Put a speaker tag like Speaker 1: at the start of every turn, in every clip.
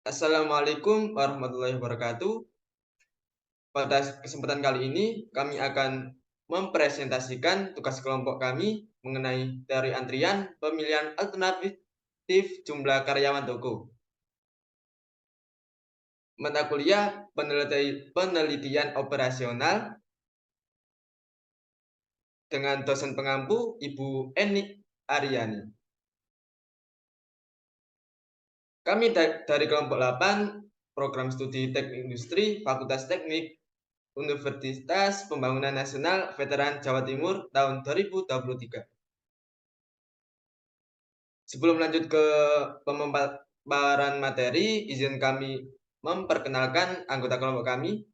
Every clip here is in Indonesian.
Speaker 1: Assalamualaikum warahmatullahi wabarakatuh. Pada kesempatan kali ini, kami akan mempresentasikan tugas kelompok kami mengenai teori antrian pemilihan alternatif jumlah karyawan toko. Mata kuliah penelitian operasional dengan dosen pengampu Ibu Eni Aryani. Kami dari kelompok 8, Program Studi Teknik Industri, Fakultas Teknik, Universitas Pembangunan Nasional Veteran Jawa Timur tahun 2023. Sebelum lanjut ke pemaparan materi, izin kami memperkenalkan anggota kelompok kami.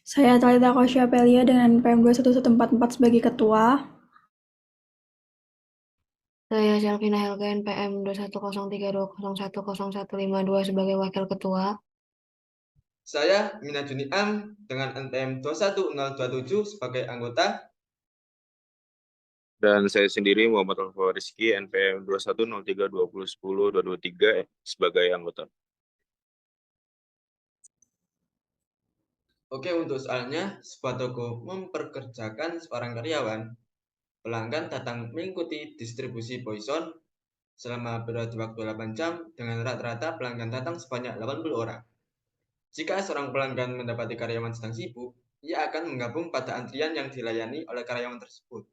Speaker 2: Saya Talita Kosyapelia dengan PM 21144 sebagai ketua.
Speaker 3: Saya Selvina Helga NPM 210320110152 sebagai wakil ketua.
Speaker 1: Saya Mina Juniam dengan NPM 21027 sebagai anggota.
Speaker 4: Dan saya sendiri Muhammad Alfa Rizky NPM 210320102223 sebagai anggota.
Speaker 1: Oke, untuk soalnya, sebuah toko memperkerjakan seorang karyawan. Pelanggan datang mengikuti distribusi Poison selama periode waktu 8 jam dengan rata-rata pelanggan datang sebanyak 80 orang. Jika seorang pelanggan mendapati karyawan sedang sibuk, ia akan menggabung pada antrian yang dilayani oleh karyawan tersebut.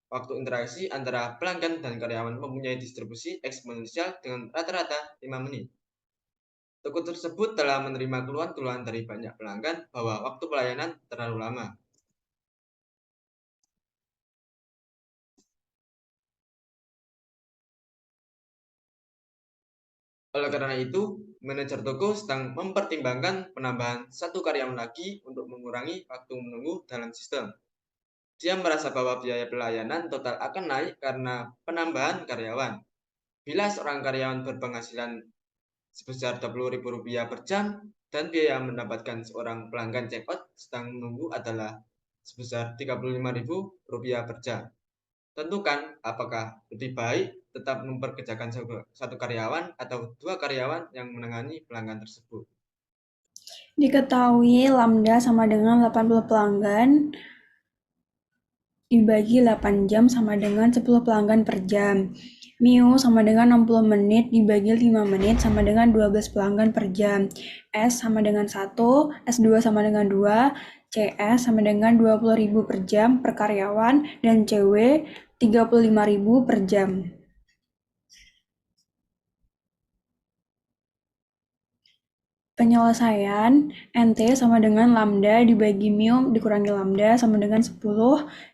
Speaker 1: Waktu interaksi antara pelanggan dan karyawan mempunyai distribusi eksponensial dengan rata-rata 5 menit. Toko tersebut telah menerima keluhan-keluhan dari banyak pelanggan bahwa waktu pelayanan terlalu lama. Oleh karena itu, manajer toko sedang mempertimbangkan penambahan satu karyawan lagi untuk mengurangi waktu menunggu dalam sistem. Dia merasa bahwa biaya pelayanan total akan naik karena penambahan karyawan. Bila seorang karyawan berpenghasilan sebesar Rp20.000 per jam dan biaya mendapatkan seorang pelanggan check-out sedang menunggu adalah sebesar Rp35.000 per jam. Tentukan apakah lebih baik tetap memperkerjakan satu karyawan atau dua karyawan yang menangani pelanggan tersebut.
Speaker 2: Diketahui lambda sama dengan 80 pelanggan dibagi 8 jam sama dengan 10 pelanggan per jam. Mu sama dengan 60 menit dibagi 5 menit sama dengan 12 pelanggan per jam. S sama dengan 1, S2 sama dengan 2, CS sama dengan 20.000 per jam per karyawan, dan CW 35.000 per jam. Penyelesaian NT sama dengan lambda dibagi mu dikurangi lambda sama dengan 10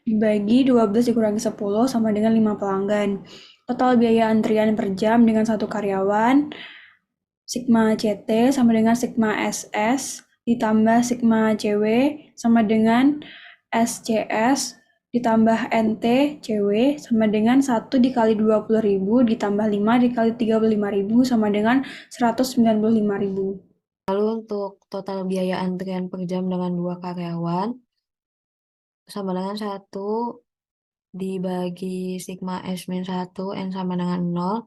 Speaker 2: dibagi 12 dikurangi 10 sama dengan 5 pelanggan. Total biaya antrian per jam dengan satu karyawan sigma CT sama dengan sigma SS ditambah sigma CW sama dengan SCS ditambah NT CW sama dengan 1 dikali 20.000 ditambah 5 dikali 35.000 sama dengan 195.000.
Speaker 3: Lalu untuk total biaya antrian per jam dengan 2 karyawan sama dengan 1 dibagi sigma S min 1 N sama dengan 0,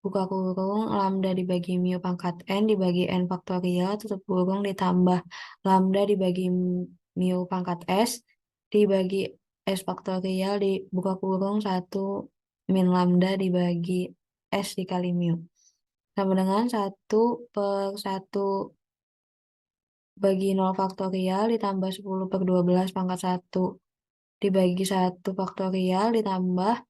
Speaker 3: buka kurung, lambda dibagi mu pangkat N dibagi N faktorial, tutup kurung, ditambah lambda dibagi mu pangkat S dibagi S faktorial, dibuka kurung 1 min lambda dibagi S dikali mu. Sama dengan 1 per 1 bagi 0 faktorial ditambah 10 per 12 pangkat 1 dibagi 1 faktorial ditambah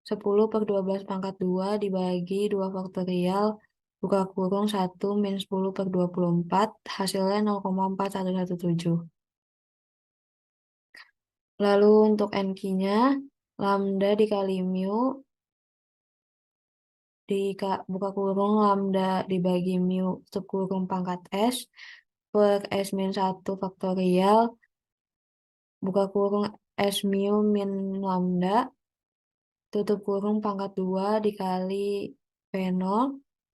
Speaker 3: 10 per 12 pangkat 2 dibagi 2 faktorial, buka kurung 1 min 10 per 24, hasilnya 0,4117. Lalu untuk NQ-nya, lambda dikali mu, buka kurung lambda dibagi mu tutup kurung pangkat S, per S min 1 faktorial, buka kurung S mu min lambda, tutup kurung pangkat 2 dikali P0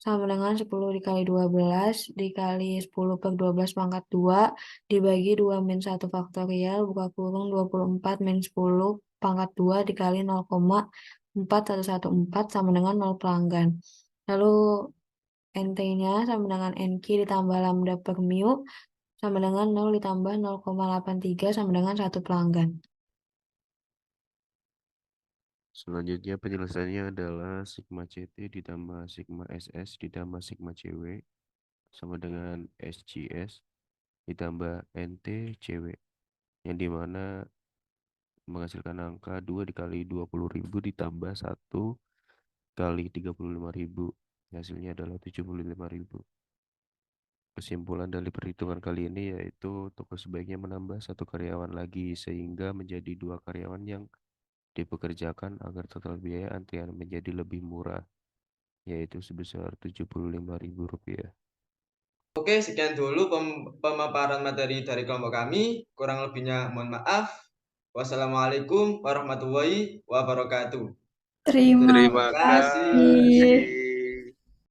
Speaker 3: sama dengan 10 dikali 12 dikali 10 per 12 pangkat 2 dibagi 2 min 1 faktorial, buka kurung 24 min 10 pangkat 2 dikali 0,4114 sama dengan 0 pelanggan. Lalu NT-nya sama dengan NQ ditambah lambda per mu sama dengan 0 ditambah 0,83 sama dengan 1 pelanggan.
Speaker 5: Selanjutnya penyelesaiannya adalah sigma CT ditambah sigma SS ditambah sigma CW sama dengan SGS ditambah NT CW, yang dimana menghasilkan angka 2 dikali 20.000 ditambah 1 kali 35.000. Hasilnya adalah 75.000. Kesimpulan dari perhitungan kali ini yaitu toko sebaiknya menambah 1 karyawan lagi sehingga menjadi 2 karyawan yang dipekerjakan agar total biaya antrian menjadi lebih murah, yaitu sebesar Rp75.000.
Speaker 1: Oke, sekian dulu pemaparan materi dari kelompok kami. Kurang lebihnya mohon maaf. Wassalamualaikum warahmatullahi wabarakatuh.
Speaker 2: Terima
Speaker 4: Terima
Speaker 1: kasih.
Speaker 2: kasih.
Speaker 4: kasih.